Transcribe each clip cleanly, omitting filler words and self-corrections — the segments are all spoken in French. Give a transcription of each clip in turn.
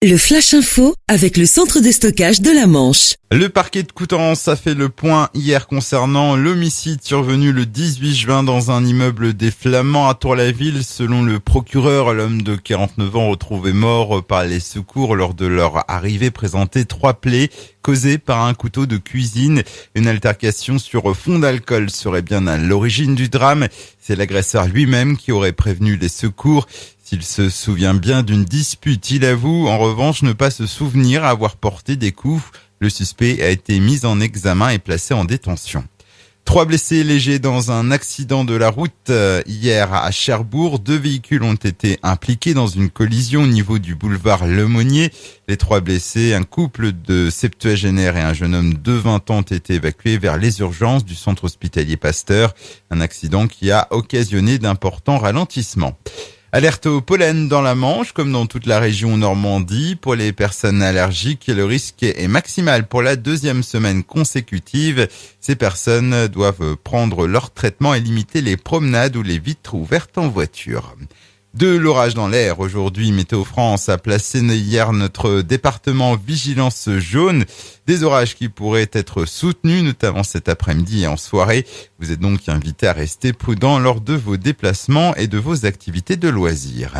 Le Flash Info avec le centre de stockage de la Manche. Le parquet de Coutances a fait le point hier concernant l'homicide survenu le 18 juin dans un immeuble des Flamands à Tour-la-Ville. Selon le procureur, l'homme de 49 ans retrouvé mort par les secours lors de leur arrivée présentait 3 plaies causées par un couteau de cuisine. Une altercation sur fond d'alcool serait bien à l'origine du drame. C'est l'agresseur lui-même qui aurait prévenu les secours. S'il se souvient bien d'une dispute, il avoue en revanche ne pas se souvenir avoir porté des coups. Le suspect a été mis en examen et placé en détention. 3 blessés légers dans un accident de la route hier à Cherbourg. 2 véhicules ont été impliqués dans une collision au niveau du boulevard Lemonnier. Les 3 blessés, un couple de septuagénaires et un jeune homme de 20 ans, ont été évacués vers les urgences du centre hospitalier Pasteur. Un accident qui a occasionné d'importants ralentissements. Alerte au pollen dans la Manche, comme dans toute la région Normandie. Pour les personnes allergiques, le risque est maximal pour la 2e semaine consécutive. Ces personnes doivent prendre leur traitement et limiter les promenades ou les vitres ouvertes en voiture. De l'orage dans l'air. Aujourd'hui, Météo France a placé hier notre département vigilance jaune. Des orages qui pourraient être soutenus, notamment cet après-midi et en soirée. Vous êtes donc invité à rester prudent lors de vos déplacements et de vos activités de loisirs.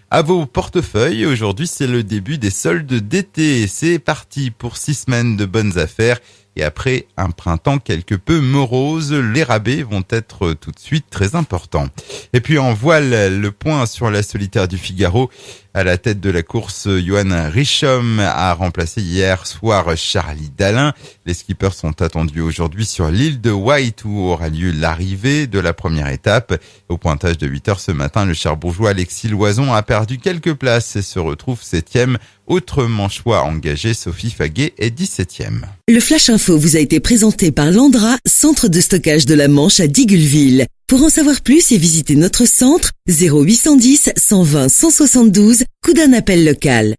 À vos portefeuilles, aujourd'hui c'est le début des soldes d'été. C'est parti pour 6 semaines de bonnes affaires. Et après un printemps quelque peu morose, les rabais vont être tout de suite très importants. Et puis en voile, le point sur la solitaire du Figaro. À la tête de la course, Johan Richomme a remplacé hier soir Charlie Dalin. Les skippers sont attendus aujourd'hui sur l'île de Wight où aura lieu l'arrivée de la première étape. Au pointage de 8h ce matin, le Cherbourgeois Alexis Loison a perdu quelques places et se retrouve 7e. Autre manchois engagé, Sophie Faguet est 17e. Le Flash Info vous a été présenté par Landra, centre de stockage de la Manche à Digoulville. Pour en savoir plus et visiter notre centre, 0810 120 172, coup d'un appel local.